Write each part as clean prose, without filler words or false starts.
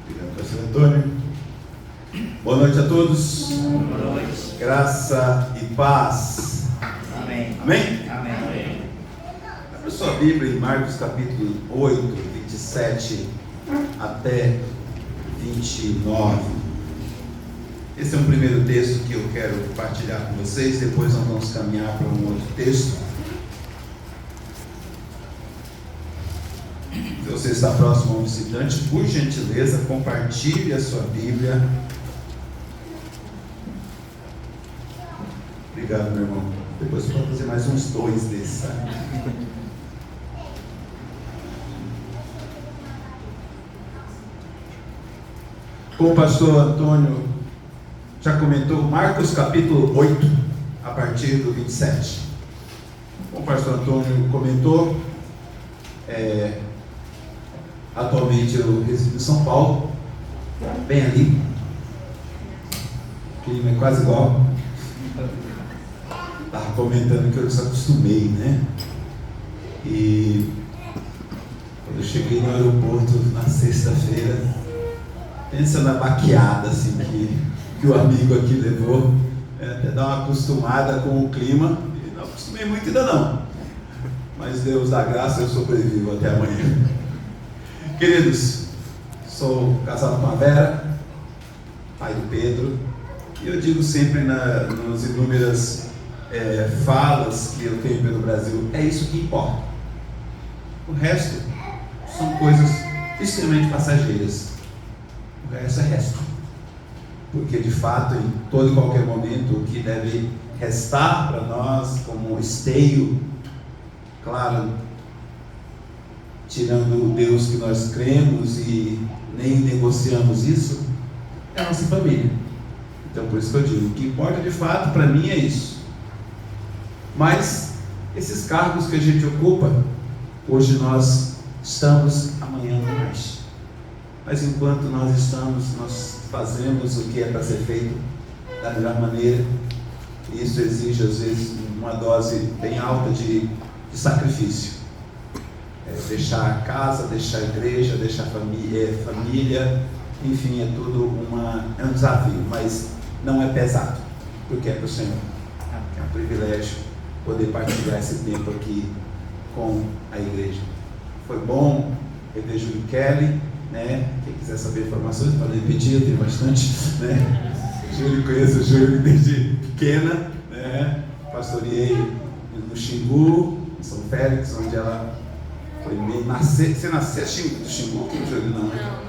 Obrigado, pastor Antônio. Boa noite a todos. Boa noite. Graça e paz. Amém. Amém? Amém. Abra sua Bíblia em Marcos capítulo 8, 27 até 29. Esse é um primeiro texto que eu quero compartilhar com vocês. Depois nós vamos caminhar para um outro texto. Se você está próximo a um visitante, por gentileza, compartilhe a sua Bíblia. Obrigado, meu irmão. Depois você pode fazer mais uns 2 desses, sabe? Como o pastor Antônio já comentou, Marcos capítulo 8, a partir do 27. Como o pastor Antônio comentou, atualmente eu resido em São Paulo, bem ali. O clima é quase igual. Estava comentando que eu desacostumei, né? E quando eu cheguei no aeroporto na sexta-feira, pensa na baqueada assim, que o amigo aqui levou, até dar uma acostumada com o clima. E não acostumei muito ainda não, mas Deus dá graça, eu sobrevivo até amanhã. Queridos, sou casado com a Vera, pai do Pedro, e eu digo sempre nas inúmeras falas que eu tenho pelo Brasil, é isso que importa. O resto são coisas extremamente passageiras. O resto é resto. Porque de fato, em todo e qualquer momento, o que deve restar para nós como esteio, claro, tirando o Deus que nós cremos e nem negociamos isso, é a nossa família. Então por isso que eu digo, o que importa de fato para mim é isso. Mas esses cargos que a gente ocupa, hoje nós estamos, amanhã não mais. Mas enquanto nós estamos, nós fazemos o que é para ser feito da melhor maneira. E isso exige às vezes uma dose bem alta de sacrifício. Deixar a casa, deixar a igreja, deixar a família, enfim, é tudo um desafio, mas não é pesado, porque é para o Senhor. É um privilégio poder partilhar esse tempo aqui com a igreja. Foi bom rever Júlio Kelly, né? Quem quiser saber informações pode repetir, eu tenho bastante, né? Júlio, conheço o Júlio desde pequena, né? Pastoreei no Xingu, em São Félix, onde ela foi meio nascer. Você nasceu do Xingu, que Júlio não, né?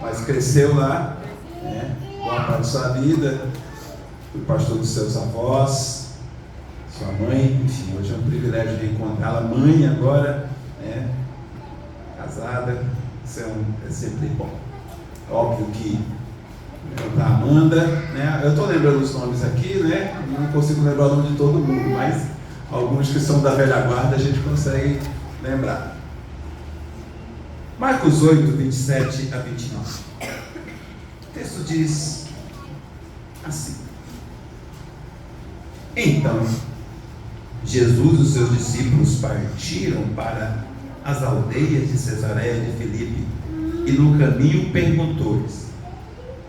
Mas cresceu lá, né? Boa parte da sua vida, fui pastor dos seus avós, sua mãe, enfim, hoje é um privilégio de encontrá-la, mãe agora, né? Casada, isso é sempre bom. Óbvio que a Amanda, né? Eu estou lembrando os nomes aqui, né? Não consigo lembrar o nome de todo mundo, mas alguns que são da velha guarda a gente consegue lembrar. Marcos 8, 27 a 29. O texto diz assim: Então Jesus e os seus discípulos partiram para as aldeias de Cesareia de Filipe, e no caminho perguntou-lhes: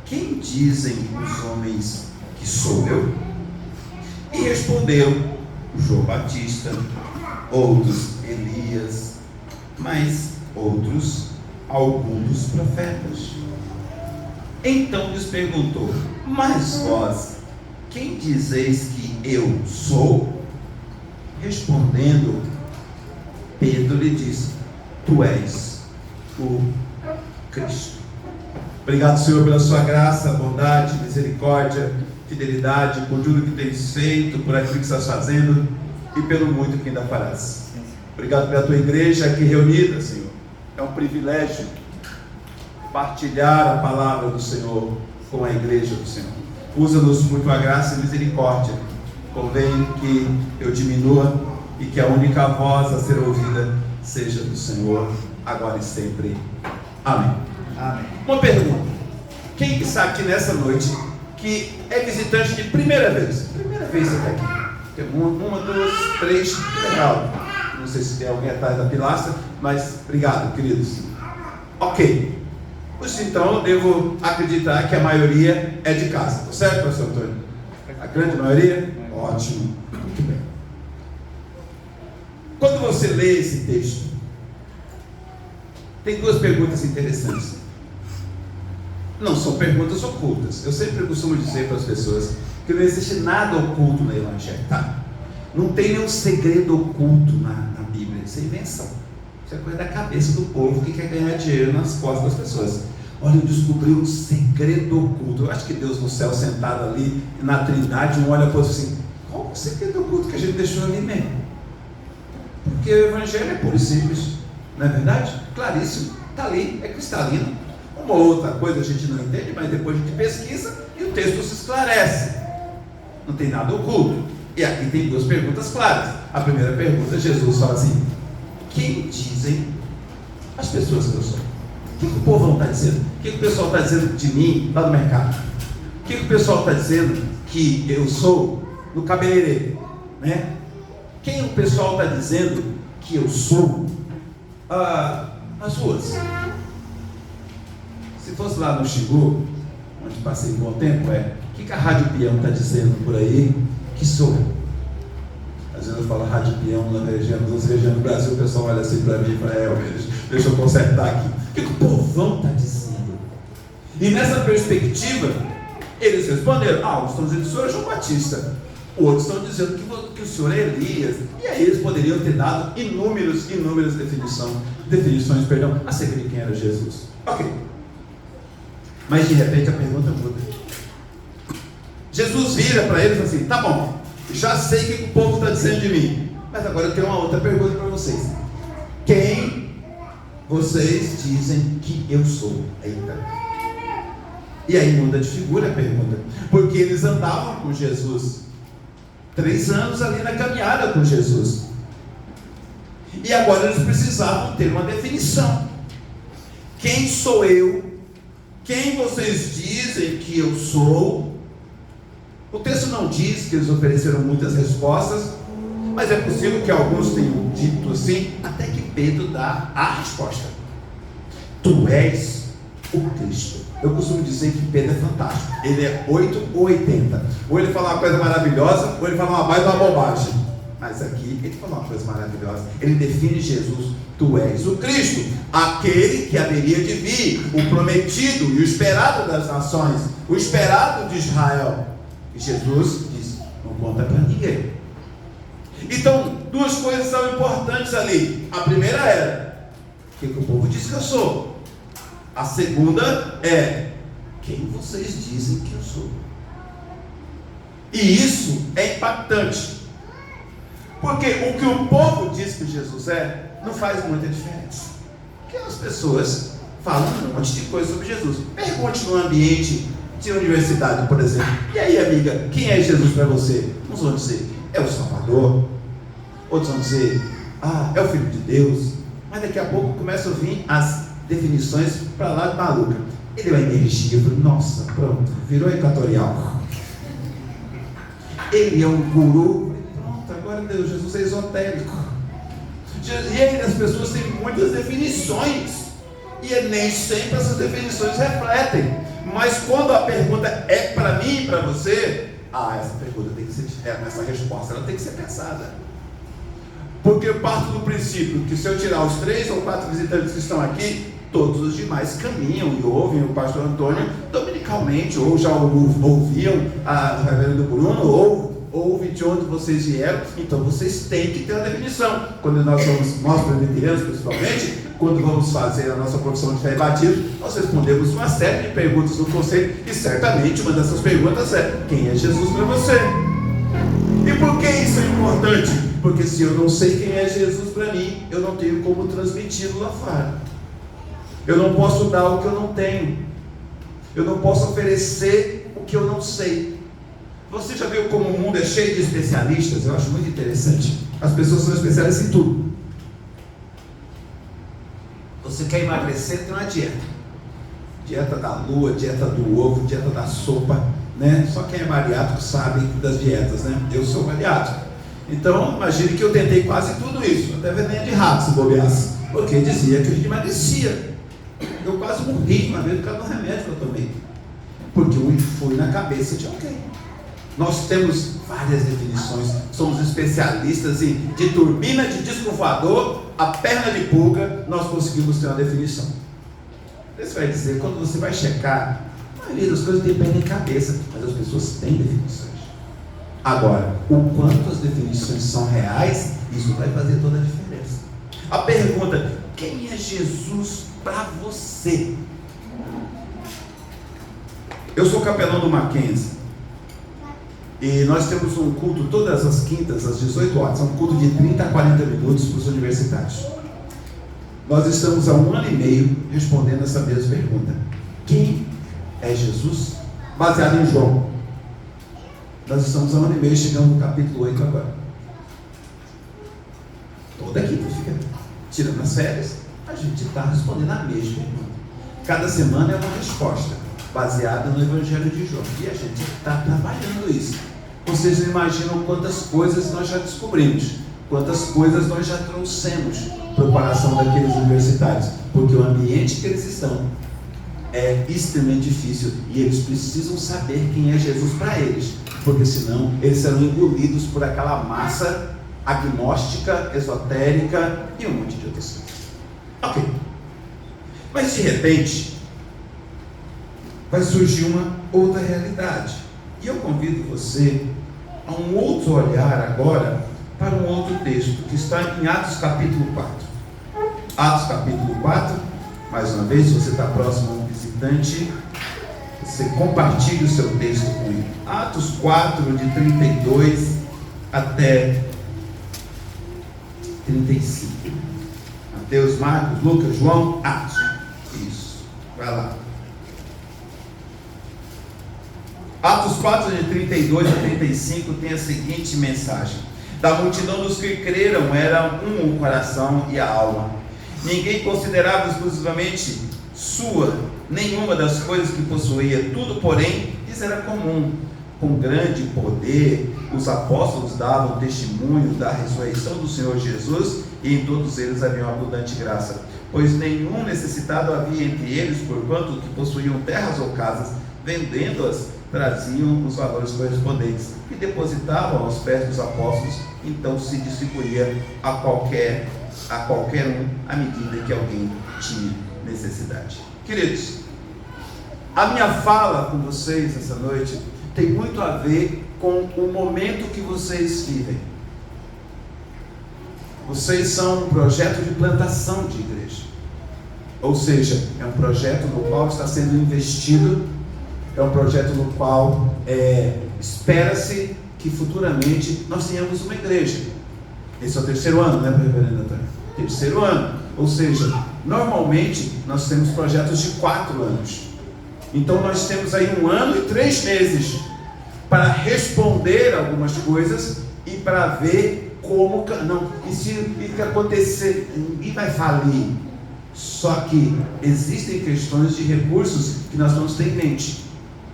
Quem dizem os homens que sou eu? E responderam: João Batista, outros Elias, mas outros alguns dos profetas. Então lhes perguntou: Mas vós, quem dizeis que eu sou? Respondendo, Pedro lhe disse: Tu és o Cristo. Obrigado, Senhor, pela sua graça, bondade, misericórdia, fidelidade, por tudo que tens feito, por aquilo que estás fazendo e pelo muito que ainda farás. Obrigado pela tua igreja aqui reunida, Senhor. É um privilégio partilhar a palavra do Senhor com a igreja do Senhor. Usa-nos por tua graça e misericórdia. Convém que eu diminua e que a única voz a ser ouvida seja do Senhor, agora e sempre. Amém. Amém. Uma pergunta: quem está aqui nessa noite que é visitante de primeira vez? Primeira vez que está aqui. Tem uma, duas, três, legal. sei se tem alguém atrás da pilastra, mas obrigado, queridos. Ok. Então eu devo acreditar que a maioria é de casa, tá certo, pastor Antônio? A grande maioria? Ótimo, muito bem. Quando você lê esse texto, tem duas perguntas interessantes. Não são perguntas ocultas. Eu sempre costumo dizer para as pessoas que não existe nada oculto no Evangelho, tá? Não tem nenhum segredo oculto na Bíblia. Isso é invenção. Isso é coisa da cabeça do povo que quer ganhar dinheiro nas costas das pessoas. Olha, eu descobri um segredo oculto. Eu acho que Deus no céu, sentado ali na Trindade, um olha para o outro assim: qual é o segredo oculto que a gente deixou ali mesmo? Porque o Evangelho é puro e simples, não é verdade? Claríssimo, está ali, é cristalino. Uma outra coisa a gente não entende, mas depois a gente pesquisa e o texto se esclarece. Não tem nada oculto. E aqui tem duas perguntas claras. A primeira pergunta, Jesus fala assim: quem dizem as pessoas que eu sou? O que o povo está dizendo? O que o pessoal está dizendo de mim lá no mercado? O que o pessoal está dizendo que eu sou no cabeleireiro? Né? Quem o pessoal está dizendo que eu sou nas ruas? Se fosse lá no Xingu, onde passei um bom tempo, o que a Rádio Peão está dizendo por aí que sou? Às vezes eu falo Rádio Peão nas regiões do Brasil, o pessoal olha assim para mim e fala: deixa eu consertar aqui. O que o povão está dizendo? E nessa perspectiva, eles responderam: uns estão dizendo que o senhor é João Batista, outros estão dizendo que o senhor é Elias. E aí eles poderiam ter dado inúmeras definições acerca de quem era Jesus. Ok. Mas de repente a pergunta muda. Jesus vira para eles assim: tá bom, já sei o que o povo está dizendo de mim, mas agora eu tenho uma outra pergunta para vocês. Quem vocês dizem que eu sou? Eita. E aí muda de figura a pergunta, porque eles andavam com Jesus 3 anos ali na caminhada com Jesus, e agora eles precisavam ter uma definição. Quem sou eu? Quem vocês dizem que eu sou? O texto não diz que eles ofereceram muitas respostas, mas é possível que alguns tenham dito assim, até que Pedro dá a resposta: tu és o Cristo. Eu costumo dizer que Pedro é fantástico. Ele é 8 ou 80. Ou ele fala uma coisa maravilhosa, ou ele fala uma baita bobagem. Mas aqui ele fala uma coisa maravilhosa. Ele define Jesus: tu és o Cristo, aquele que haveria de vir, o prometido e o esperado das nações, o esperado de Israel. E Jesus diz: não conta para ninguém. Então, duas coisas são importantes ali. A primeira era: o que o povo diz que eu sou? A segunda é: quem vocês dizem que eu sou? E isso é impactante, porque o que o povo diz que Jesus não faz muita diferença. Porque as pessoas falam um monte de coisa sobre Jesus. Pergunte no ambiente de universidade, por exemplo: e aí, amiga, quem é Jesus para você? Uns vão dizer: é o Salvador. Outros vão dizer: é o Filho de Deus. Mas daqui a pouco começam a vir as definições para lá de maluca. Ele é uma energia. Nossa, pronto, virou equatorial. Ele é um guru. Pronto, agora Deus, Jesus é esotérico. E aí as pessoas têm muitas definições, e nem sempre essas definições refletem. Mas quando a pergunta é para mim e para você, essa pergunta tem que ser, essa resposta ela tem que ser pensada. Porque eu parto do princípio que se eu tirar os 3 ou 4 visitantes que estão aqui, todos os demais caminham e ouvem o pastor Antônio dominicalmente, ou já ouviam a reverendo Bruno, ou ouvem de onde vocês vieram. Então vocês têm que ter uma definição. Quando nós presbiterianos principalmente, quando vamos fazer a nossa profissão de fé e batismo, nós respondemos uma série de perguntas no conselho, e certamente uma dessas perguntas é: quem é Jesus para você? E por que isso é importante? Porque se eu não sei quem é Jesus para mim, eu não tenho como transmiti-lo lá fora. Eu não posso dar o que eu não tenho. Eu não posso oferecer o que eu não sei. Você já viu como o mundo é cheio de especialistas? Eu acho muito interessante. As pessoas são especialistas em tudo. Você quer emagrecer, tem uma dieta. Dieta da lua, dieta do ovo, dieta da sopa, né? Só quem é bariátrico sabe das dietas, né? Eu sou bariátrico. Então, imagine que eu tentei quase tudo isso. Até veneno de rato, se bobeasse. Porque dizia que a gente emagrecia. Eu quase morri uma vez por causa do remédio que eu tomei. Porque eu fui na cabeça de alguém. Nós temos várias definições. Somos especialistas em de turbina de disco voador a perna de pulga. Nós conseguimos ter uma definição. Isso vai dizer, quando você vai checar, a maioria das coisas depende da cabeça, mas as pessoas têm definições. Agora, o quanto as definições são reais, isso vai fazer toda a diferença. A pergunta: quem é Jesus para você? Eu sou capelão do Mackenzie e nós temos um culto todas as quintas às 18 horas, é um culto de 30 a 40 minutos para os universitários. Nós estamos há 1 ano e meio respondendo essa mesma pergunta: quem é Jesus? Baseado em João. Nós estamos há 1 ano e meio, chegamos no capítulo 8 agora. Toda quinta fica tirando as férias, a gente está respondendo a mesma pergunta. Cada semana é uma resposta baseada no Evangelho de João, e a gente está trabalhando isso. Vocês não imaginam quantas coisas nós já descobrimos, quantas coisas nós já trouxemos para o coração daqueles universitários, porque o ambiente que eles estão é extremamente difícil e eles precisam saber quem é Jesus para eles, porque senão eles serão engolidos por aquela massa agnóstica, esotérica e um monte de outras coisas. Ok, mas de repente vai surgir uma outra realidade, e eu convido você a um outro olhar agora para um outro texto que está em Atos capítulo 4. Atos capítulo 4, mais uma vez, se você está próximo a um visitante, você compartilhe o seu texto com ele. Atos 4, de 32 até 35. Mateus, Marcos, Lucas, João, Atos. Isso, vai lá. Atos 4, de 32 a 35 tem a seguinte mensagem: da multidão dos que creram era um o coração e a alma. Ninguém considerava exclusivamente sua nenhuma das coisas que possuía, tudo, porém, lhes era comum. Com grande poder, os apóstolos davam testemunho da ressurreição do Senhor Jesus, e em todos eles havia uma abundante graça, pois nenhum necessitado havia entre eles, porquanto que possuíam terras ou casas, vendendo-as, traziam os valores correspondentes e depositavam aos pés dos apóstolos. Então se distribuía a qualquer um à medida que alguém tinha necessidade. Queridos, a minha fala com vocês essa noite tem muito a ver com o momento que vocês vivem. Vocês são um projeto de plantação de igreja, ou seja, é um projeto no qual está sendo investido, é um projeto no qual espera-se que futuramente nós tenhamos uma igreja. Esse é o 3º ano, né, reverendo Antônio? 3º ano, ou seja, normalmente nós temos projetos de 4 anos. Então nós temos aí 1 ano e 3 meses para responder algumas coisas e para ver como, não, e se acontecer, ninguém vai falir. Só que existem questões de recursos que nós vamos ter em mente.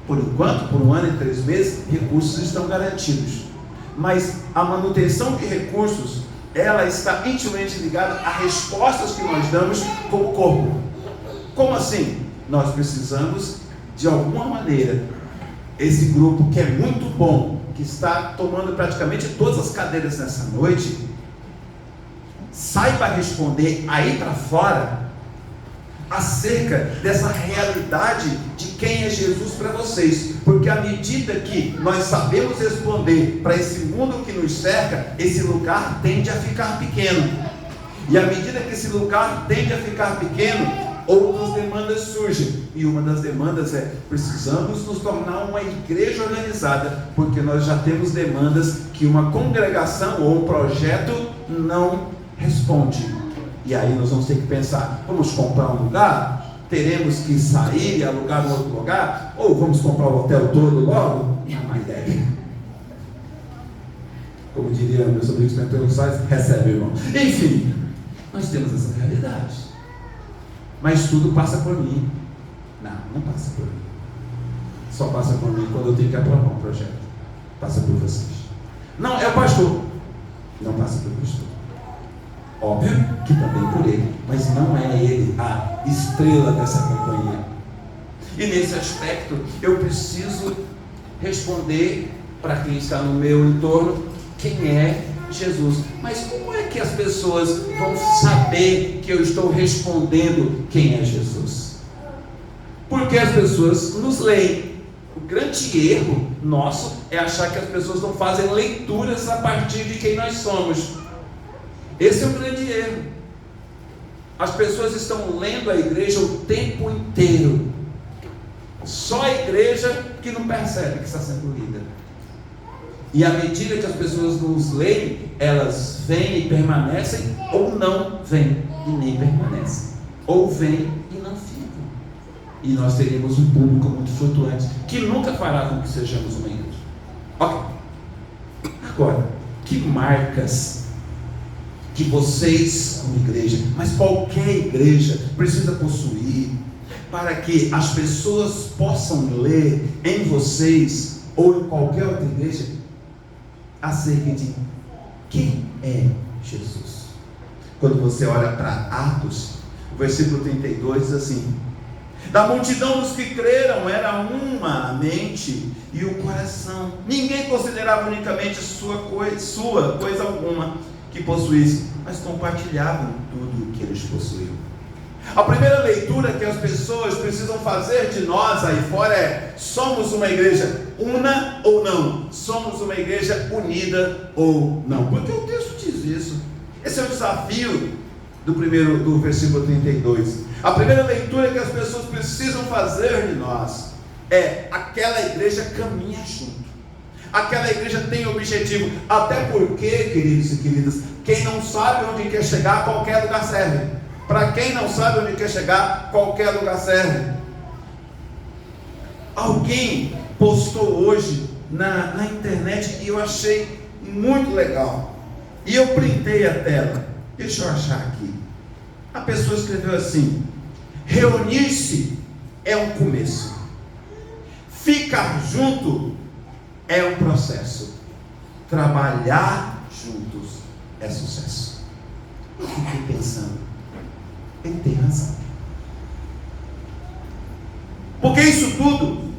Por enquanto, por 1 ano e 3 meses, recursos estão garantidos. Mas a manutenção de recursos, ela está intimamente ligada a respostas que nós damos como corpo. Como assim? Nós precisamos, de alguma maneira, esse grupo que é muito bom, que está tomando praticamente todas as cadeiras nessa noite, saiba responder aí para fora acerca dessa realidade de quem é Jesus para vocês, porque à medida que nós sabemos responder para esse mundo que nos cerca, esse lugar tende a ficar pequeno, e à medida que esse lugar tende a ficar pequeno, outras demandas surgem, e uma das demandas é: precisamos nos tornar uma igreja organizada, porque nós já temos demandas que uma congregação ou um projeto não responde. E aí nós vamos ter que pensar: vamos comprar um lugar? Teremos que sair e alugar um outro lugar? Ou vamos comprar o hotel todo logo? Não é uma ideia. Como diria meus amigos pentecostais, recebe, irmão. Enfim, nós temos essa realidade. Mas tudo passa por mim. Não passa por mim. Só passa por mim quando eu tenho que aprovar um projeto. Passa por vocês. Não, é o pastor. Não passa pelo pastor. Óbvio que também por ele, mas não é ele a estrela dessa companhia. E nesse aspecto eu preciso responder para quem está no meu entorno quem é Jesus. Mas como é que as pessoas vão saber que eu estou respondendo quem é Jesus? Porque as pessoas nos leem. O grande erro nosso é achar que as pessoas não fazem leituras a partir de quem nós somos. Esse é o grande erro. As pessoas estão lendo a igreja o tempo inteiro. Só a igreja que não percebe que está sendo lida. E à medida que as pessoas nos leem, elas vêm e permanecem, ou não vêm e nem permanecem, ou vêm e não ficam. E nós teríamos um público muito flutuante, que nunca fará com que sejamos uma igreja. Ok. Agora, que marcas que vocês, como igreja, mas qualquer igreja, precisa possuir, para que as pessoas possam ler em vocês, ou em qualquer outra igreja, acerca de quem é Jesus? Quando você olha para Atos, o versículo 32 diz assim: da multidão dos que creram era uma a mente e o coração. Ninguém considerava unicamente sua coisa alguma que possuísse, mas compartilhavam tudo o que eles possuíam. A primeira leitura que as pessoas precisam fazer de nós aí fora é: somos uma igreja una ou não? Somos uma igreja unida ou não? Porque o texto diz isso. Esse é o desafio do versículo 32. A primeira leitura que as pessoas precisam fazer de nós é: aquela igreja caminha junto, aquela igreja tem objetivo. Até porque, queridos e queridas, quem não sabe onde quer chegar, qualquer lugar serve. Para quem não sabe onde quer chegar, qualquer lugar serve. Alguém postou hoje na internet e eu achei muito legal, e eu printei a tela. Deixa eu achar aqui. A pessoa escreveu assim: reunir-se é um começo, ficar junto é um processo, trabalhar juntos é sucesso. Eu fiquei pensando, ele tem razão. Porque isso tudo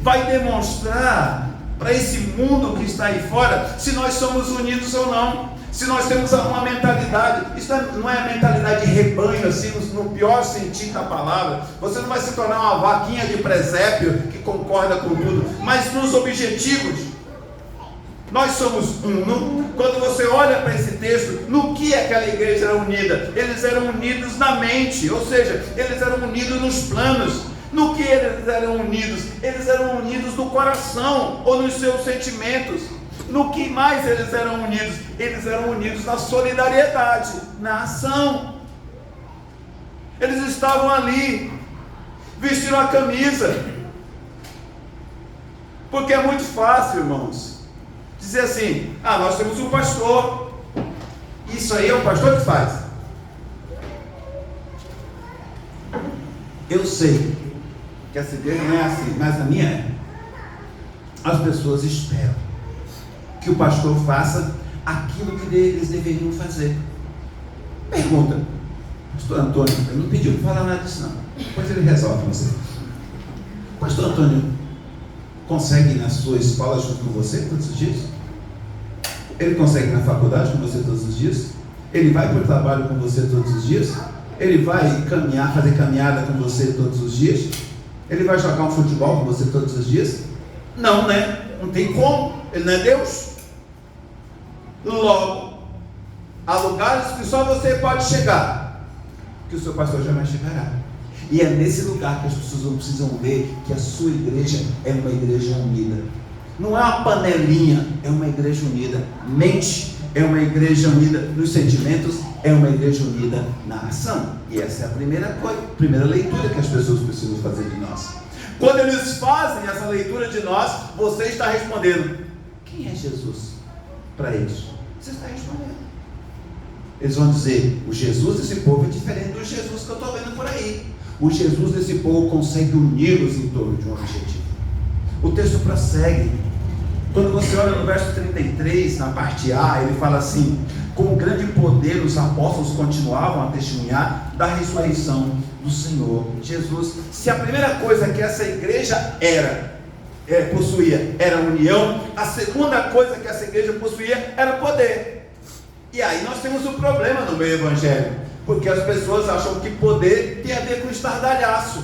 vai demonstrar para esse mundo que está aí fora se nós somos unidos ou não, se nós temos uma mentalidade. Isso não é a mentalidade de rebanho, assim, no pior sentido da palavra. Você não vai se tornar uma vaquinha de presépio que concorda com tudo, mas nos objetivos. Nós somos um. Quando você olha para esse texto, no que aquela igreja era unida? Eles eram unidos na mente, ou seja, eles eram unidos nos planos. No que eles eram unidos? Eles eram unidos no coração, ou nos seus sentimentos. No que mais eles eram unidos? Eles eram unidos na solidariedade, na ação. Eles estavam ali, vestiram a camisa. Porque é muito fácil, irmãos, dizer assim: ah, nós temos um pastor, isso aí é o pastor que faz. Eu sei que essa igreja não é assim, mas a minha é. As pessoas esperam que o pastor faça aquilo que eles deveriam fazer. Pergunta: pastor Antônio, ele não pediu para falar nada disso não, depois ele resolve você. Pastor Antônio consegue ir na sua escola junto com você todos os dias? Ele consegue ir na faculdade com você todos os dias? Ele vai para o trabalho com você todos os dias? Ele vai caminhar, fazer caminhada com você todos os dias? Ele vai jogar um futebol com você todos os dias? Não, né? Não tem como. Ele não é Deus. Logo, há lugares que só você pode chegar, que o seu pastor jamais chegará. E é nesse lugar que as pessoas precisam ver que a sua igreja é uma igreja unida. Não é uma panelinha, é uma igreja unida. Mente é uma igreja unida nos sentimentos, é uma igreja unida na ação. E essa é a primeira leitura que as pessoas precisam fazer de nós. Quando eles fazem essa leitura de nós, você está respondendo: quem é Jesus para eles? Você está respondendo. Eles vão dizer: o Jesus desse povo é diferente do Jesus que eu estou vendo por aí. O Jesus desse povo consegue uni-los em torno de um objetivo. O texto prossegue. Quando você olha no verso 33, na parte A, ele fala assim: Com grande poder os apóstolos continuavam a testemunhar da ressurreição do Senhor Jesus. Se a primeira coisa que essa igreja possuía era união, a segunda coisa que essa igreja possuía era poder. E aí nós temos um problema no meio evangélico, porque as pessoas acham que poder tem a ver com estardalhaço.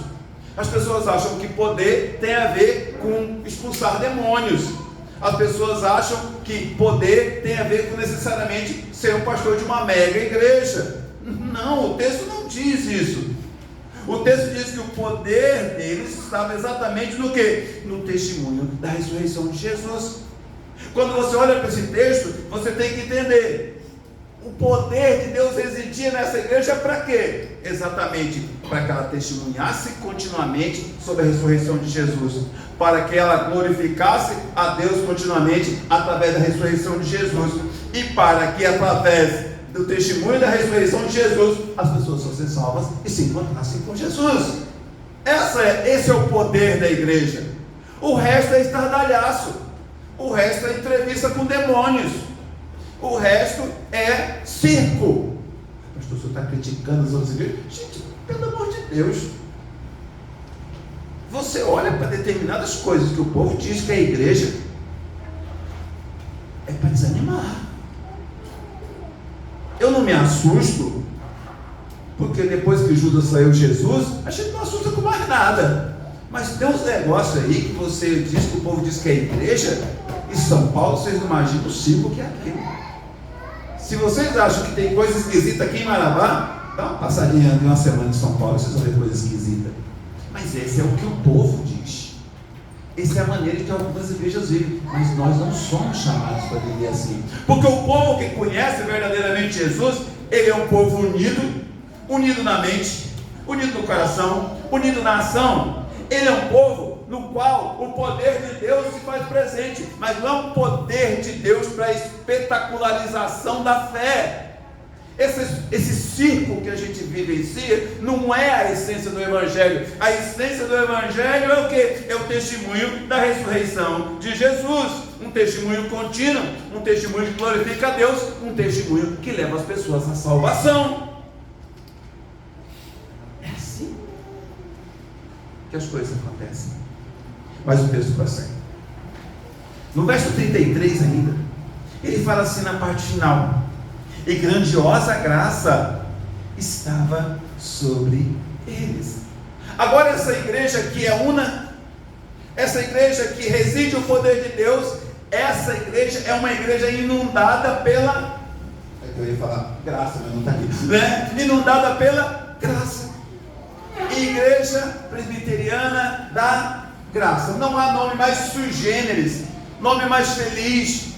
As pessoas acham que poder tem a ver com expulsar demônios. As pessoas acham que poder tem a ver com necessariamente ser um pastor de uma mega igreja. Não, o texto não diz isso. O texto diz que o poder deles estava exatamente no quê? No testemunho da ressurreição de Jesus. Quando você olha para esse texto, você tem que entender: o poder de Deus residia nessa igreja para quê? Exatamente para que ela testemunhasse continuamente sobre a ressurreição de Jesus, para que ela glorificasse a Deus continuamente através da ressurreição de Jesus, e para que através do testemunho da ressurreição de Jesus as pessoas fossem salvas e se encontrassem com Jesus. Esse é o poder da igreja. O resto é estardalhaço, o resto é entrevista com demônios, o resto é circo. Pastor, o senhor está criticando as outras igrejas? Gente, pelo amor de Deus, você olha para determinadas coisas que o povo diz que é igreja, é para desanimar. Eu não me assusto, porque depois que Judas saiu Jesus, a gente não assusta com mais nada. Mas tem uns negócios aí que você diz que o povo diz que é igreja. Em São Paulo, vocês não imaginam o circo que é aquilo. Se vocês acham que tem coisa esquisita aqui em Marabá, dá uma passadinha de uma semana em São Paulo, vocês vão ver coisa esquisita. Mas esse é o que o povo diz. Essa é a maneira que algumas igrejas vivem. Mas nós não somos chamados para viver assim. Porque o povo que conhece verdadeiramente Jesus, ele é um povo unido, unido na mente, unido no coração, unido na ação. Ele é um povo no qual o poder de Deus se faz presente, mas não é um poder de Deus para espetacularização da fé. Esse circo que a gente vivencia não é a essência do Evangelho. A essência do Evangelho é o quê? É o testemunho da ressurreição de Jesus. Um testemunho contínuo, um testemunho que glorifica a Deus, um testemunho que leva as pessoas à salvação. É assim que as coisas acontecem. Mas o texto prossegue. No verso 33 ainda, ele fala assim na parte final: e grandiosa graça estava sobre eles. Agora essa igreja que é una, essa igreja que reside o poder de Deus, essa igreja é uma igreja inundada pela, eu ia falar graça, mas não está aqui, né? Inundada pela graça. Igreja Presbiteriana da Graça. Não há nome mais sui generis, nome mais feliz.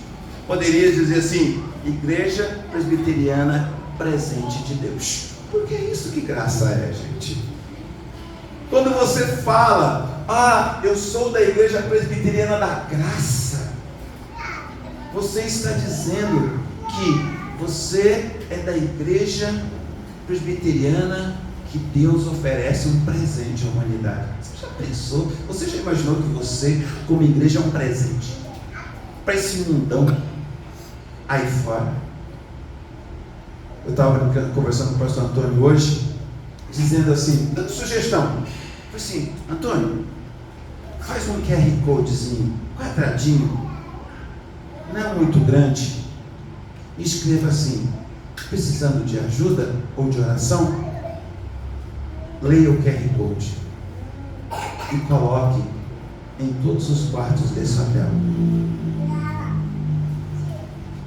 Poderia dizer assim: Igreja Presbiteriana Presente de Deus. Porque é isso que graça é, gente. Quando você fala: eu sou da Igreja Presbiteriana da Graça, você está dizendo que você é da Igreja Presbiteriana que Deus oferece um presente à humanidade. Você já pensou? Você já imaginou que você, como igreja, é um presente para esse mundão aí fora? Eu estava conversando com o pastor Antônio hoje, dizendo assim, dando sugestão. Eu falei assim: Antônio, faz um QR Codezinho, quadradinho, não muito grande, e escreva assim: precisando de ajuda ou de oração? Leia o QR Code e coloque em todos os quartos desse hotel.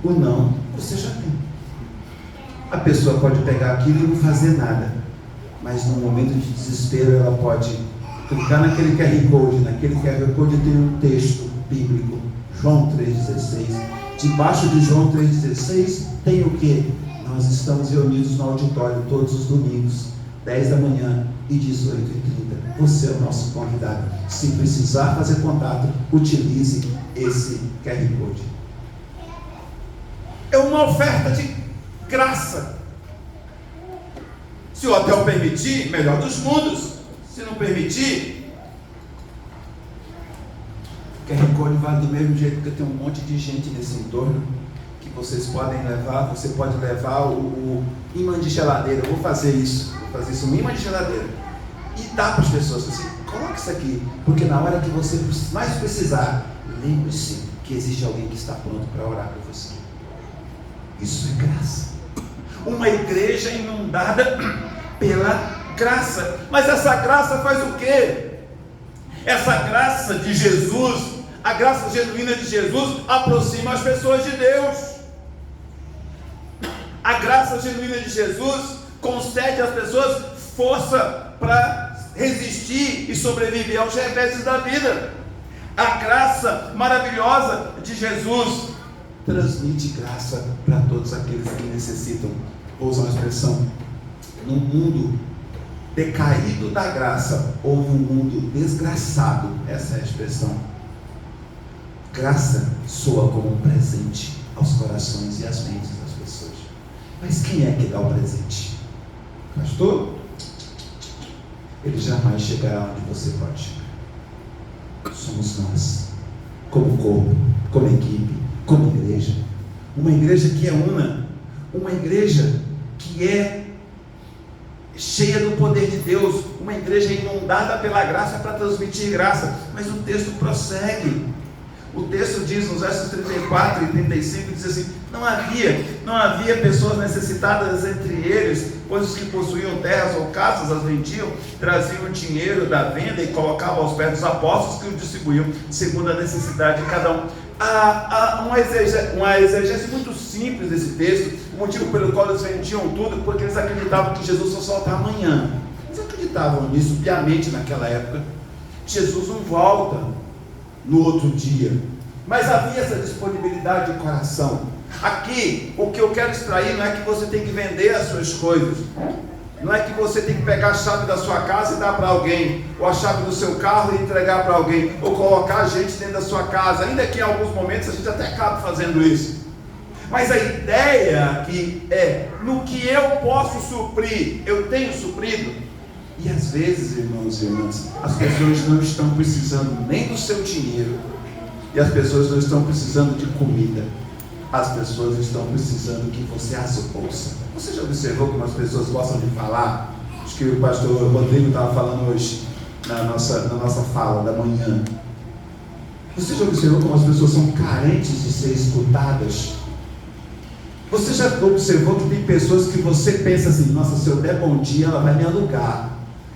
O não, você já tem. A pessoa pode pegar aquilo e não fazer nada, mas no momento de desespero ela pode clicar naquele QR Code. Naquele QR Code tem um texto bíblico, João 3,16. Debaixo de João 3,16 tem o que? Nós estamos reunidos no auditório todos os domingos, 10 da manhã e 18h30. Você é o nosso convidado. Se precisar fazer contato, utilize esse QR Code. É uma oferta de graça. Se o hotel permitir, melhor dos mundos. Se não permitir, o QR Code vale do mesmo jeito, porque tem um monte de gente nesse entorno que vocês podem levar, você pode levar o imã de geladeira. Eu vou fazer isso, um imã de geladeira. E dá para as pessoas assim, coloque isso aqui, porque na hora que você mais precisar, lembre-se que existe alguém que está pronto para orar por você. Isso é graça. Uma igreja inundada pela graça. Mas essa graça faz o quê? Essa graça de Jesus, a graça genuína de Jesus, aproxima as pessoas de Deus. A graça genuína de Jesus concede às pessoas força para resistir e sobreviver aos reveses da vida. A graça maravilhosa de Jesus transmite graça para todos aqueles que necessitam. Vou usar uma expressão: no mundo decaído da graça, houve um mundo desgraçado. Essa é a expressão. Graça soa como um presente aos corações e às mentes das pessoas. Mas quem é que dá o presente? Pastor? Ele jamais chegará onde você pode chegar. Somos nós, como corpo, como equipe, como igreja. Uma igreja que é uma igreja que é cheia do poder de Deus, uma igreja inundada pela graça para transmitir graça. Mas o texto prossegue. O texto diz nos versos 34 e 35, diz assim: não havia pessoas necessitadas entre eles, pois os que possuíam terras ou casas as vendiam, traziam o dinheiro da venda e colocavam aos pés dos apóstolos, que o distribuíam segundo a necessidade de cada um. Uma exegese muito simples desse texto. O motivo pelo qual eles vendiam tudo, porque eles acreditavam que Jesus fosse voltar amanhã. Eles acreditavam nisso piamente naquela época. Jesus não volta no outro dia, mas havia essa disponibilidade de coração. Aqui, o que eu quero extrair não é que você tem que vender as suas coisas, não é que você tem que pegar a chave da sua casa e dar para alguém, ou a chave do seu carro e entregar para alguém, ou colocar a gente dentro da sua casa, ainda que em alguns momentos a gente até acaba fazendo isso. Mas a ideia aqui é, no que eu posso suprir, eu tenho suprido. E às vezes, irmãos e irmãs, as pessoas não estão precisando nem do seu dinheiro, e as pessoas não estão precisando de comida, as pessoas estão precisando que você as ouça. Você já observou como as pessoas gostam de falar? Acho que o pastor Rodrigo estava falando hoje na nossa fala da manhã. Você já observou como as pessoas são carentes de ser escutadas? Você já observou que tem pessoas que você pensa assim: nossa, se eu der bom dia, ela vai me alugar,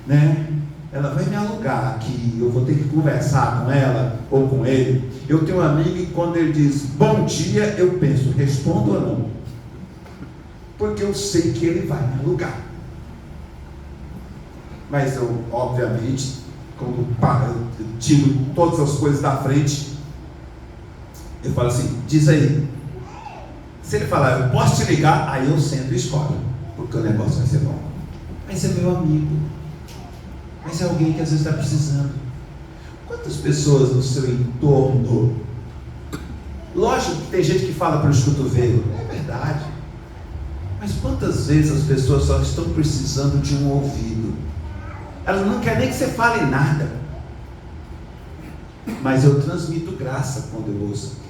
né? Ela vai me alugar aqui, eu vou ter que conversar com ela ou com ele. Eu tenho um amigo que quando ele diz bom dia, eu penso, respondo ou não? Porque eu sei que ele vai me alugar. Mas eu, obviamente, quando eu tiro todas as coisas da frente, eu falo assim: diz aí. Se ele falar, eu posso te ligar, aí eu sento e escolho, porque o negócio vai ser bom. Mas é meu amigo, mas é alguém que às vezes está precisando. Quantas pessoas no seu entorno? Lógico que tem gente que fala pelos cotovelos, é verdade. Mas quantas vezes as pessoas só estão precisando de um ouvido? Elas não querem nem que você fale nada. Mas eu transmito graça quando eu ouço alguém.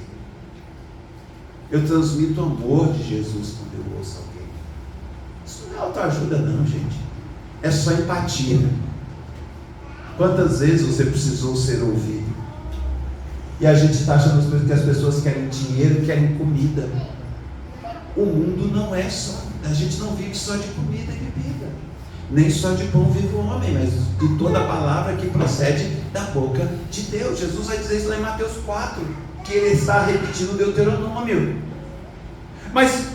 Eu transmito o amor de Jesus quando eu ouço alguém. Isso não é autoajuda não, gente. É só empatia. Quantas vezes você precisou ser ouvido? E a gente está achando que as pessoas querem dinheiro, querem comida. O mundo não é só, a gente não vive só de comida e bebida, nem só de pão vive o homem, mas de toda a palavra que procede da boca de Deus. Jesus vai dizer isso lá em Mateus 4, que ele está repetindo o Deuteronômio. Mas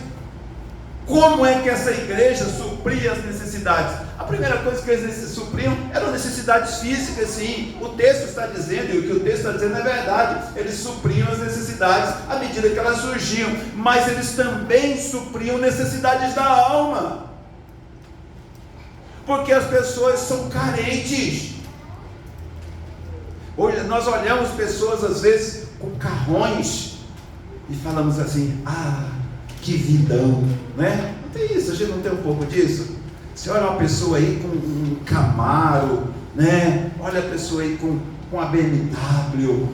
como é que essa igreja supria as necessidades? A primeira coisa que eles supriam eram necessidades físicas, sim. O texto está dizendo, e o que o texto está dizendo é verdade. Eles supriam as necessidades à medida que elas surgiam, mas eles também supriam necessidades da alma, porque as pessoas são carentes. Hoje nós olhamos pessoas às vezes com carrões e falamos assim: ah, que vidão, né? Não tem isso, a gente não tem um pouco disso? Você olha uma pessoa aí com um Camaro, né? Olha a pessoa aí com a BMW,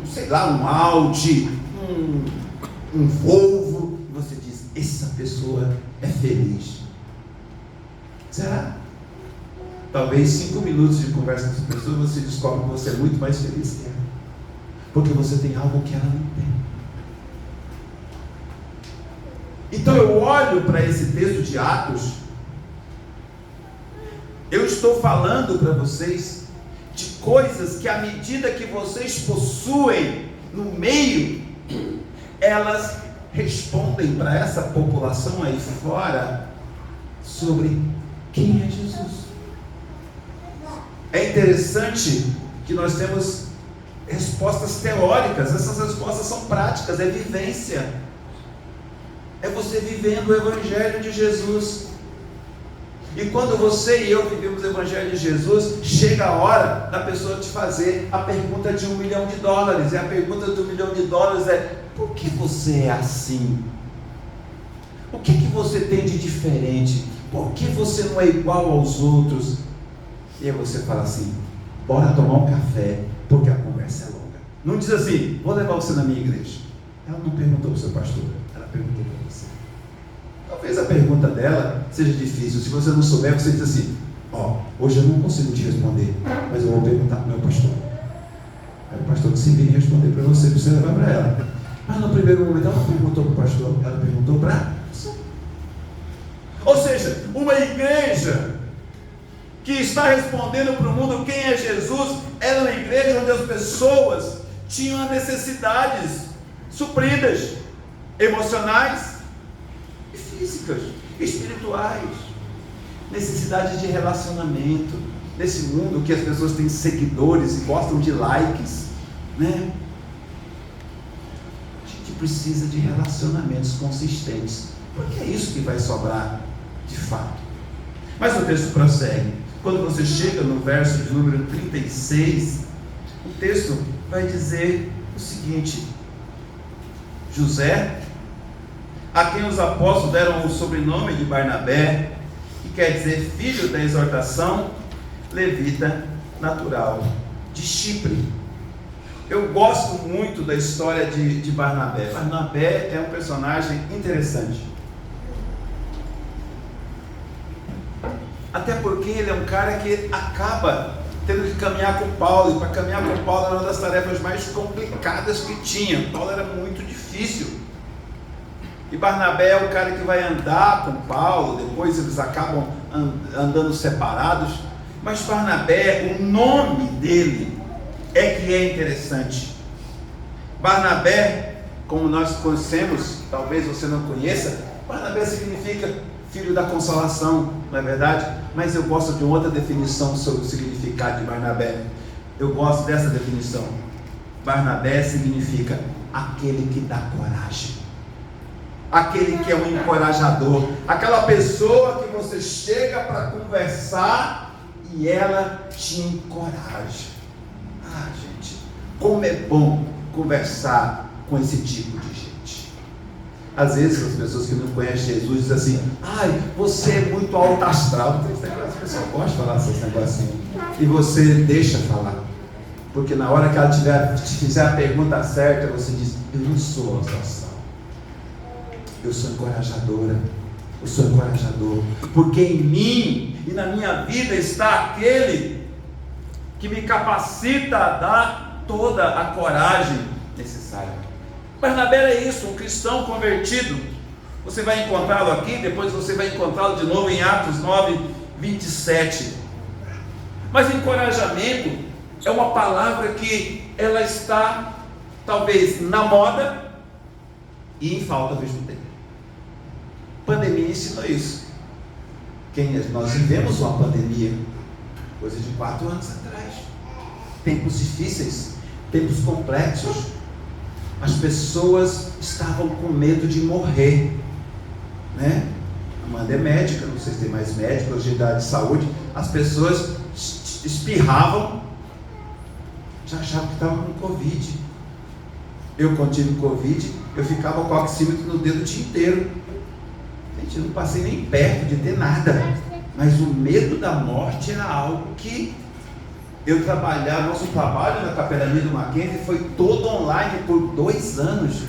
sei lá, um Audi, um Volvo. essa pessoa é feliz. Será? Talvez 5 minutos de conversa com essa pessoa, você descobre que você é muito mais feliz que ela, porque você tem algo que ela não tem. Então eu olho para esse texto de Atos, eu estou falando para vocês de coisas que, à medida que vocês possuem no meio, elas respondem para essa população aí fora sobre quem é Jesus. É interessante que nós temos respostas teóricas, essas respostas são práticas, é vivência, é você vivendo o Evangelho de Jesus. E quando você e eu vivemos o Evangelho de Jesus, chega a hora da pessoa te fazer a pergunta de $1 milhão, e a pergunta do $1 milhão é: por que você é assim? O que você tem de diferente? Por que você não é igual aos outros? E aí você fala assim: bora tomar um café, porque a conversa é longa. Não diz assim: vou levar você na minha igreja. Ela não perguntou para o seu pastor, ela perguntou para você. Talvez a pergunta dela seja difícil. Se você não souber, você diz assim: hoje eu não consigo te responder, mas eu vou perguntar para o meu pastor. Aí o pastor que se vire responder para você levar para ela. Mas no primeiro momento ela não perguntou para o pastor, ela perguntou para você. Ou seja, uma igreja que está respondendo para o mundo quem é Jesus, era uma igreja onde as pessoas tinham necessidades supridas, emocionais e físicas, espirituais, necessidades de relacionamento, nesse mundo que as pessoas têm seguidores e gostam de likes, né? A gente precisa de relacionamentos consistentes, porque é isso que vai sobrar de fato. Mas o texto prossegue. Quando você chega no verso de número 36, o texto vai dizer o seguinte: José, a quem os apóstolos deram o sobrenome de Barnabé, que quer dizer filho da exortação, levita natural de Chipre. Eu gosto muito da história de Barnabé. Barnabé é um personagem interessante. Até porque ele é um cara que acaba tendo que caminhar com Paulo, e para caminhar com Paulo era uma das tarefas mais complicadas que tinha. Paulo era muito difícil, e Barnabé é o cara que vai andar com Paulo, depois eles acabam andando separados. Mas Barnabé, o nome dele é que é interessante. Barnabé, como nós conhecemos, talvez você não conheça, Barnabé significa filho da consolação, não é verdade? Mas eu gosto de outra definição sobre o significado de Barnabé. Eu gosto dessa definição. Barnabé significa aquele que dá coragem, aquele que é um encorajador, aquela pessoa que você chega para conversar e ela te encoraja. Gente, como é bom conversar com esse tipo de gente. Às vezes as pessoas que não conhecem Jesus dizem assim: você é muito alto astral. As pessoas gostam de falar esses negocinhos, e você deixa falar, porque na hora que ela te fizer a pergunta certa, você diz: eu não sou alto astral, eu sou encorajadora, eu sou encorajador, porque em mim e na minha vida está aquele que me capacita a dar toda a coragem necessária. Barnabé é isso, um cristão convertido. Você vai encontrá-lo aqui, depois você vai encontrá-lo de novo em Atos 9, 27. Mas encorajamento é uma palavra que ela está talvez na moda e em falta ao mesmo tempo. Pandemia ensinou isso. Nós vivemos uma pandemia, coisa de 4 anos atrás. Tempos difíceis, tempos complexos. As pessoas estavam com medo de morrer, né? Amanda é médica, não sei se tem mais médicos de idade de saúde. As pessoas espirravam, já achavam que estavam com Covid. Eu, quando tive Covid, eu ficava com o oxímetro no dedo o dia inteiro. Gente, eu não passei nem perto de ter nada, mas o medo da morte era algo que eu trabalhava. Nosso trabalho na capelania do Mackenzie foi todo online por 2 anos.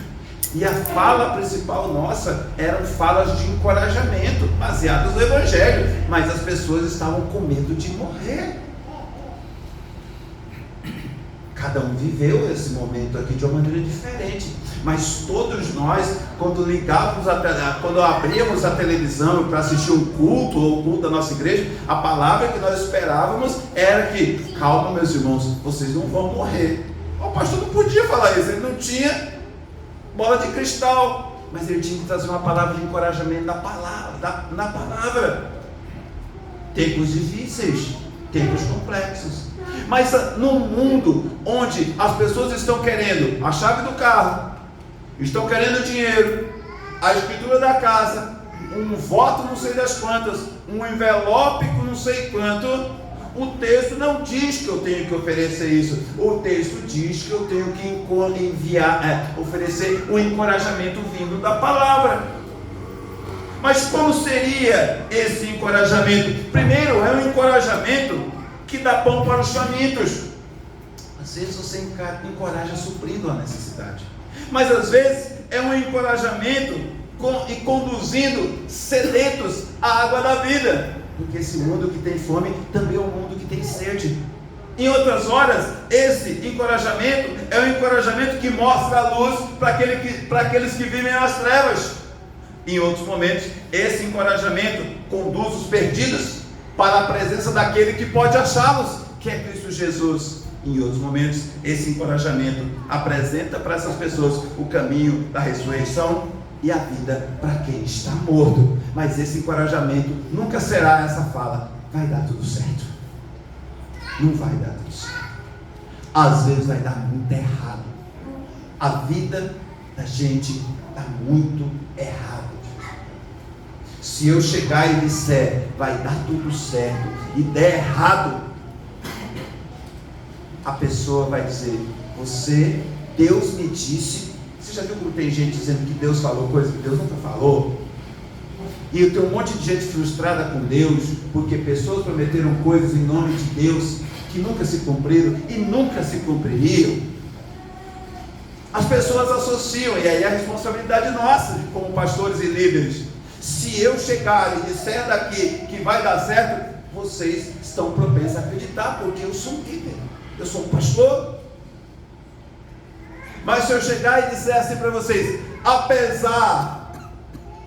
E a fala principal nossa eram falas de encorajamento, baseadas no Evangelho, mas as pessoas estavam com medo de morrer. Cada um viveu esse momento aqui de uma maneira diferente, mas todos nós, quando quando abríamos a televisão para assistir um culto ou o culto da nossa igreja, a palavra que nós esperávamos era que, calma meus irmãos, vocês não vão morrer. O pastor não podia falar isso, ele não tinha bola de cristal, mas ele tinha que trazer uma palavra de encorajamento na palavra. Tempos difíceis, tempos complexos. Mas num mundo onde as pessoas estão querendo a chave do carro, estão querendo dinheiro, a escritura da casa, um voto não sei das quantas, um envelope com não sei quanto, o texto não diz que eu tenho que oferecer isso. O texto diz que eu tenho que oferecer um encorajamento vindo da palavra. Mas como seria esse encorajamento? Primeiro, é um encorajamento que dá pão para os famintos. Às vezes você encoraja suprindo a necessidade, mas às vezes é um encorajamento e conduzindo sedentos à água da vida, porque esse mundo que tem fome também é um mundo que tem sede. Em outras horas, esse encorajamento é um encorajamento que mostra a luz para aqueles que vivem nas trevas. Em outros momentos, esse encorajamento conduz os perdidos para a presença daquele que pode achá-los, que é Cristo Jesus. Em outros momentos, esse encorajamento apresenta para essas pessoas o caminho da ressurreição e a vida para quem está morto. Mas esse encorajamento nunca será essa fala: vai dar tudo certo. Não vai dar tudo certo. Às vezes vai dar muito errado. A vida da gente está muito errada. Se eu chegar e disser vai dar tudo certo e der errado, a pessoa vai dizer: Deus me disse. Você já viu como tem gente dizendo que Deus falou coisa que Deus nunca falou? E tem um monte de gente frustrada com Deus, porque pessoas prometeram coisas em nome de Deus que nunca se cumpriram e nunca se cumpririam. As pessoas associam, e aí é a responsabilidade nossa como pastores e líderes. Se eu chegar e disser daqui que vai dar certo, vocês estão propensos a acreditar, porque eu sou um líder, eu sou um pastor. Mas se eu chegar e disser assim para vocês, apesar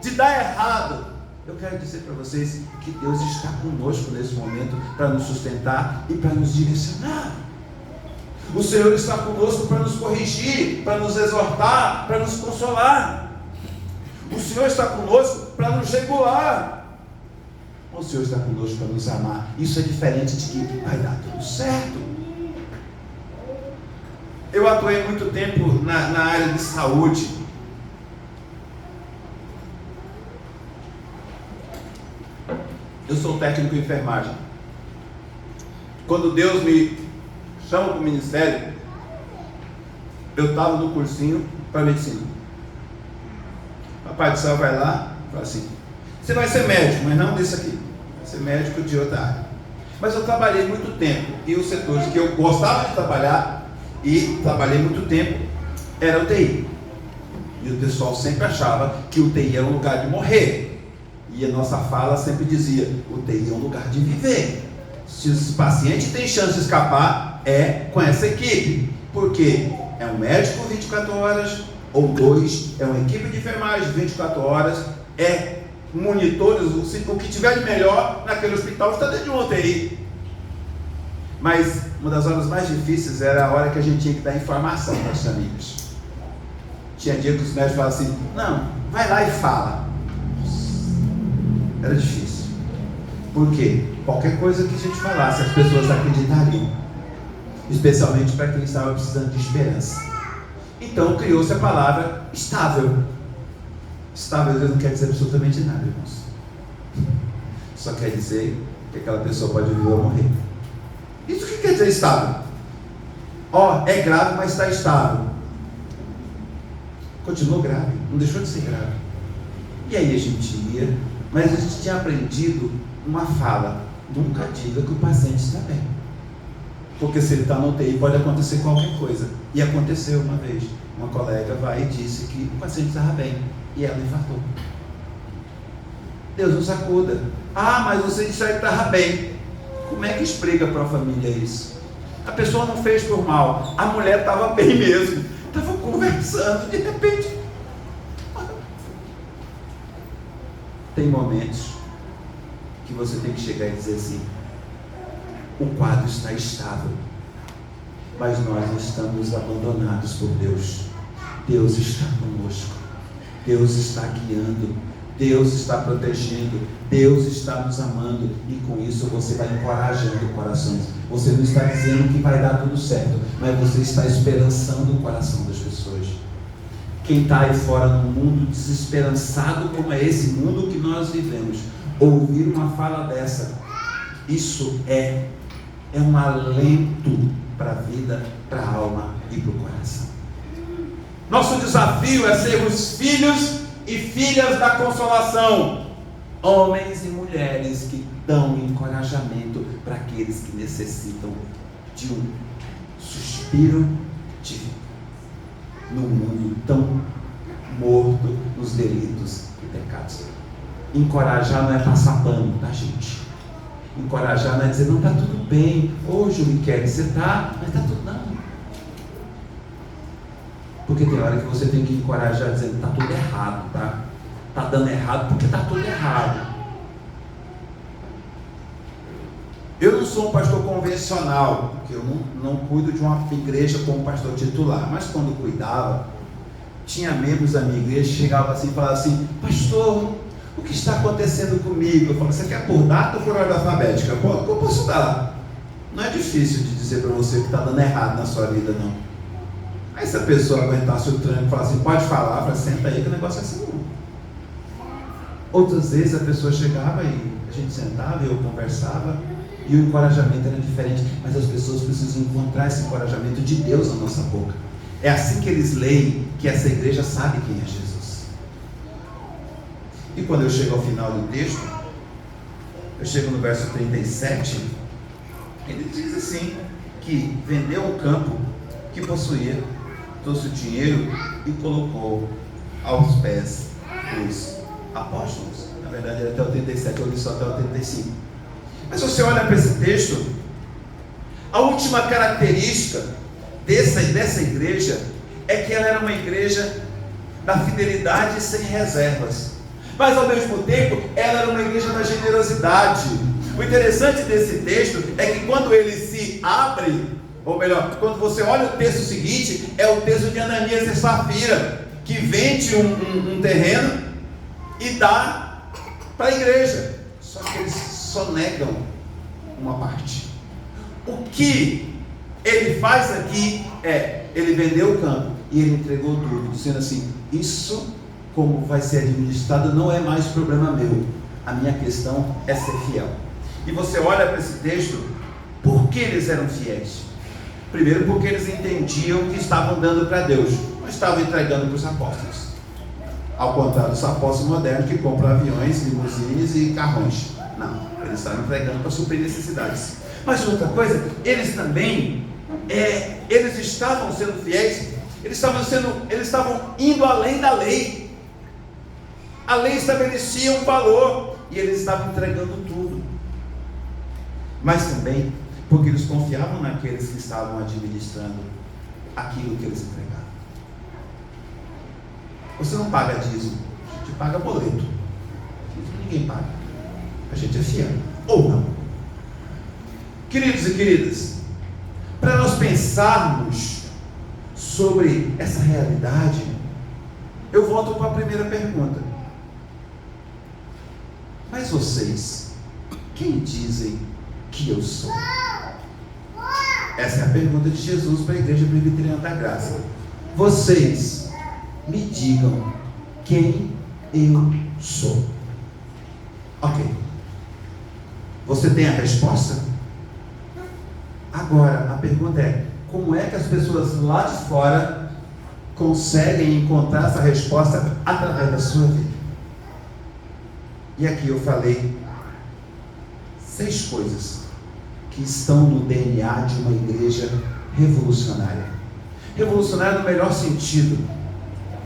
de dar errado, eu quero dizer para vocês que Deus está conosco nesse momento para nos sustentar e para nos direcionar. O Senhor está conosco para nos corrigir, para nos exortar, para nos consolar. O Senhor está conosco para nos regular. O Senhor está conosco para nos amar. Isso é diferente de que vai dar tudo certo. Eu atuei muito tempo na área de saúde. Eu sou técnico em enfermagem. Quando Deus me chama para o ministério, eu estava no cursinho para medicina. Papai do céu vai lá e fala assim: você vai ser médico, mas não desse aqui, vai ser médico de outra área. Mas eu trabalhei muito tempo, e os setores que eu gostava de trabalhar e trabalhei muito tempo era UTI. E o pessoal sempre achava que UTI era um lugar de morrer, e a nossa fala sempre dizia: UTI é um lugar de viver. Se os pacientes têm chance de escapar, é com essa equipe, porque é um médico 24 horas, ou dois, é uma equipe de enfermagem 24 horas, é monitores, o que tiver de melhor naquele hospital está dentro de uma UTI. Mas uma das horas mais difíceis era a hora que a gente tinha que dar informação para as famílias. Tinha dia que os médicos falavam assim: não, vai lá e fala. Era difícil. Por quê? Qualquer coisa que a gente falasse, as pessoas acreditariam, especialmente para quem estava precisando de esperança. Então criou-se a palavra estável. Estável às vezes não quer dizer absolutamente nada, irmãos. Só quer dizer que aquela pessoa pode viver ou morrer. Isso que quer dizer estável? É grave, mas está estável. Continuou grave, não deixou de ser grave. E aí a gente ia, mas a gente tinha aprendido uma fala: nunca diga que o paciente está bem. Porque se ele está no UTI, pode acontecer qualquer coisa. E aconteceu uma vez. Uma colega vai e disse que o paciente estava bem. E ela infartou. Deus nos acuda. Ah, mas você disse que estava bem. Como é que explica para a família isso? A pessoa não fez por mal. A mulher estava bem mesmo. Estava conversando, de repente. Tem momentos que você tem que chegar e dizer assim: o quadro está estável, mas nós estamos abandonados por Deus. Deus está conosco, Deus está guiando, Deus está protegendo, Deus está nos amando, e com isso você vai encorajando corações. Você não está dizendo que vai dar tudo certo, mas você está esperançando o coração das pessoas. Quem está aí fora no mundo desesperançado, como é esse mundo que nós vivemos, ouvir uma fala dessa, isso é um alento para a vida, para a alma e para o coração. Nosso desafio é sermos filhos e filhas da consolação, homens e mulheres que dão encorajamento para aqueles que necessitam de um suspiro de vida no mundo tão morto nos delitos e pecados. Encorajar não é passar pano, tá, gente? Encorajar não é dizer, não, está tudo bem, hoje eu me quero, você está, mas está tudo, não. Porque tem hora que você tem que encorajar dizendo, está tudo errado, tá? Está dando errado porque está tudo errado. Eu não sou um pastor convencional, porque eu não cuido de uma igreja como pastor titular, mas quando cuidava, tinha membros da minha igreja que chegavam assim e falavam assim, pastor, o que está acontecendo comigo? Eu falo, você quer por data ou por ordem alfabética? Eu posso dar. Não é difícil de dizer para você que está dando errado na sua vida, não. Aí se a pessoa aguentasse o tranco e falasse assim, pode falar, fala, senta aí que o negócio é assim. Não. Outras vezes a pessoa chegava e a gente sentava e eu conversava e o encorajamento era diferente, mas as pessoas precisam encontrar esse encorajamento de Deus na nossa boca. É assim que eles leem que essa igreja sabe quem é Jesus. E quando eu chego ao final do texto, eu chego no verso 37, ele diz assim, que vendeu o campo que possuía, trouxe o dinheiro e colocou aos pés dos apóstolos. Na verdade era até o 37, eu li só até o 35. Mas se você olha para esse texto, a última característica dessa igreja é que ela era uma igreja da fidelidade sem reservas, mas ao mesmo tempo ela era uma igreja da generosidade. O interessante desse texto é que quando ele se abre, ou melhor, quando você olha o texto seguinte, é o texto de Ananias e Safira, que vende um terreno e dá para a igreja, só que eles só negam uma parte. O que ele faz aqui é, ele vendeu o campo e ele entregou tudo, dizendo assim, isso como vai ser administrado não é mais problema meu, a minha questão é ser fiel. E você olha para esse texto, por que eles eram fiéis? Primeiro porque eles entendiam que estavam dando para Deus, não estavam entregando para os apóstolos, ao contrário dos apóstolos modernos que compram aviões, limusines e carrões. Não, eles estavam entregando para suprir necessidades. Mas outra coisa, eles também eles estavam sendo fiéis, eles estavam indo além da lei. A lei estabelecia um valor e eles estavam entregando tudo. Mas também porque eles confiavam naqueles que estavam administrando aquilo que eles entregavam. Você não paga dízimo, a gente paga boleto. Ninguém paga. A gente é fiel, ou não. Queridos e queridas, para nós pensarmos sobre essa realidade, eu volto para a primeira pergunta. Mas vocês, quem dizem que eu sou? Essa é a pergunta de Jesus para a Igreja Presbiteriana da Graça. Vocês me digam quem eu sou. Ok. Você tem a resposta? Agora, a pergunta é, como é que as pessoas lá de fora conseguem encontrar essa resposta através da sua vida? E aqui eu falei 6 coisas que estão no DNA de uma igreja revolucionária. Revolucionária no melhor sentido.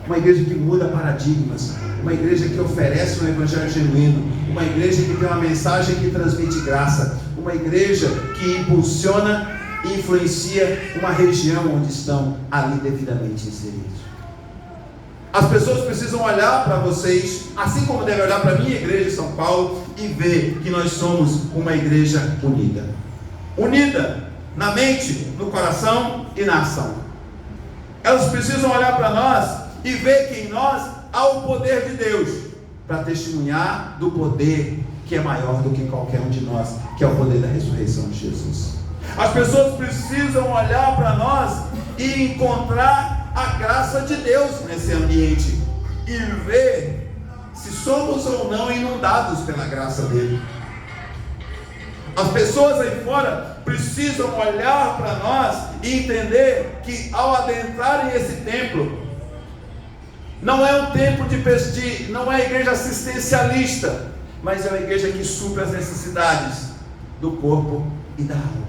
Uma igreja que muda paradigmas, uma igreja que oferece um evangelho genuíno, uma igreja que tem uma mensagem que transmite graça, uma igreja que impulsiona e influencia uma região onde estão ali devidamente inseridos. As pessoas precisam olhar para vocês, assim como devem olhar para a minha igreja em São Paulo, e ver que nós somos uma igreja unida. Unida na mente, no coração e na ação. Elas precisam olhar para nós e ver que em nós há o poder de Deus para testemunhar do poder que é maior do que qualquer um de nós, que é o poder da ressurreição de Jesus. As pessoas precisam olhar para nós e encontrar a graça de Deus nesse ambiente e ver se somos ou não inundados pela graça dele. As pessoas aí fora precisam olhar para nós e entender que ao adentrarem esse templo, não é um templo não é a igreja assistencialista, mas é uma igreja que supre as necessidades do corpo e da alma.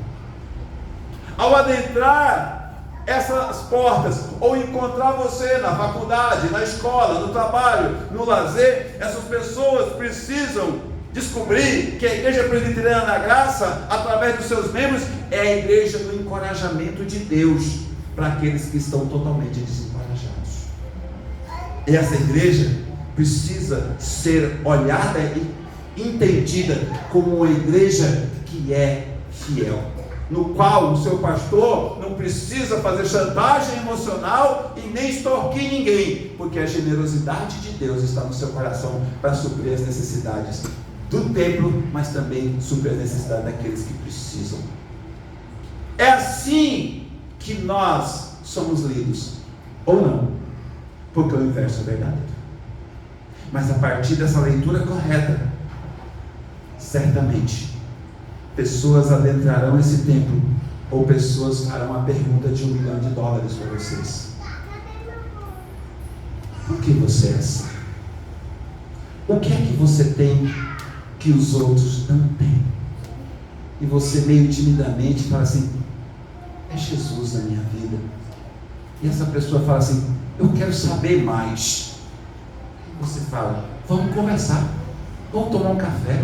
Ao adentrar essas portas, ou encontrar você na faculdade, na escola, no trabalho, no lazer, essas pessoas precisam descobrir que a Igreja Presbiteriana da Graça, através dos seus membros, é a igreja do encorajamento de Deus para aqueles que estão totalmente desencorajados. E essa igreja precisa ser olhada e entendida como uma igreja que é fiel, no qual o seu pastor não precisa fazer chantagem emocional e nem extorquir ninguém, porque a generosidade de Deus está no seu coração para suprir as necessidades do templo, mas também suprir as necessidades daqueles que precisam. É assim que nós somos lidos, ou não, porque o inverso é verdadeiro. Mas a partir dessa leitura correta, certamente pessoas adentrarão esse templo, ou pessoas farão a pergunta de $1 milhão para vocês: por que você é assim? O que é que você tem que os outros não têm? E você meio timidamente fala assim: é Jesus na minha vida. E essa pessoa fala assim: eu quero saber mais. E você fala: vamos conversar, vamos tomar um café.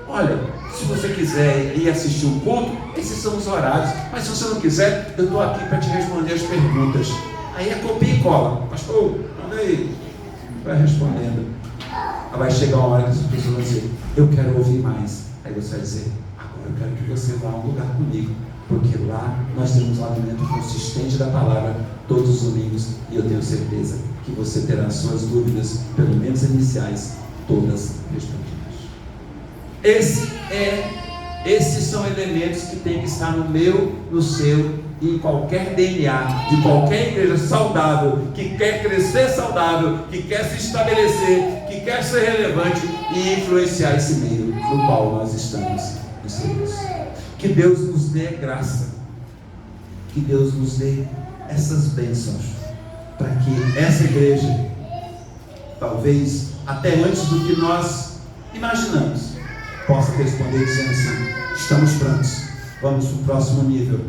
Olha, se você quiser ir assistir um culto, esses são os horários, mas se você não quiser, eu estou aqui para te responder as perguntas. Aí é copia e cola. Pastor, manda aí, vai respondendo. Aí vai chegar uma hora que as pessoas vão dizer: eu quero ouvir mais. Aí você vai dizer: agora eu quero que você vá a um lugar comigo, porque lá nós temos um alimento consistente da palavra todos os domingos, e eu tenho certeza que você terá as suas dúvidas, pelo menos iniciais, todas respondidas. Esses são elementos que tem que estar no meu, no seu e em qualquer DNA de qualquer igreja saudável, que quer crescer saudável, que quer se estabelecer, que quer ser relevante e influenciar esse meio no qual nós estamos inseridos. Que Deus nos dê graça, que Deus nos dê essas bênçãos, para que essa igreja, talvez até antes do que nós imaginamos, possa responder dizendo assim: estamos prontos, vamos para o próximo nível,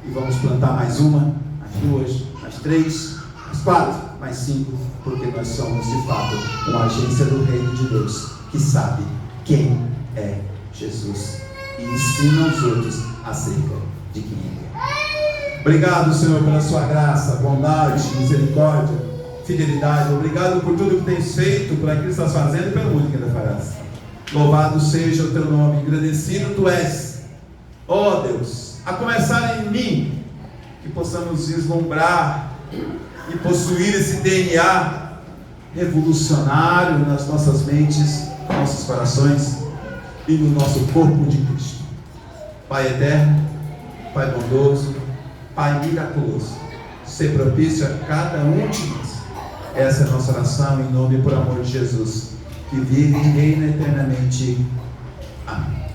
e vamos plantar mais uma, mais duas, mais três, mais quatro, mais cinco, porque nós somos de fato uma agência do reino de Deus, que sabe quem é Jesus e ensina os outros acerca de quem é. Obrigado, Senhor, pela sua graça, bondade, misericórdia, fidelidade. Obrigado por tudo que tens feito, por aquilo que estás fazendo e pelo muito que ainda farás. Louvado seja o teu nome, agradecido tu és, ó Deus, a começar em mim, que possamos vislumbrar e possuir esse DNA revolucionário nas nossas mentes, nossos corações e no nosso corpo de Cristo. Pai eterno, Pai bondoso, Pai miraculoso, ser propício a cada um de nós. Essa é a nossa oração em nome e por amor de Jesus, que vive e reina eternamente. Amém.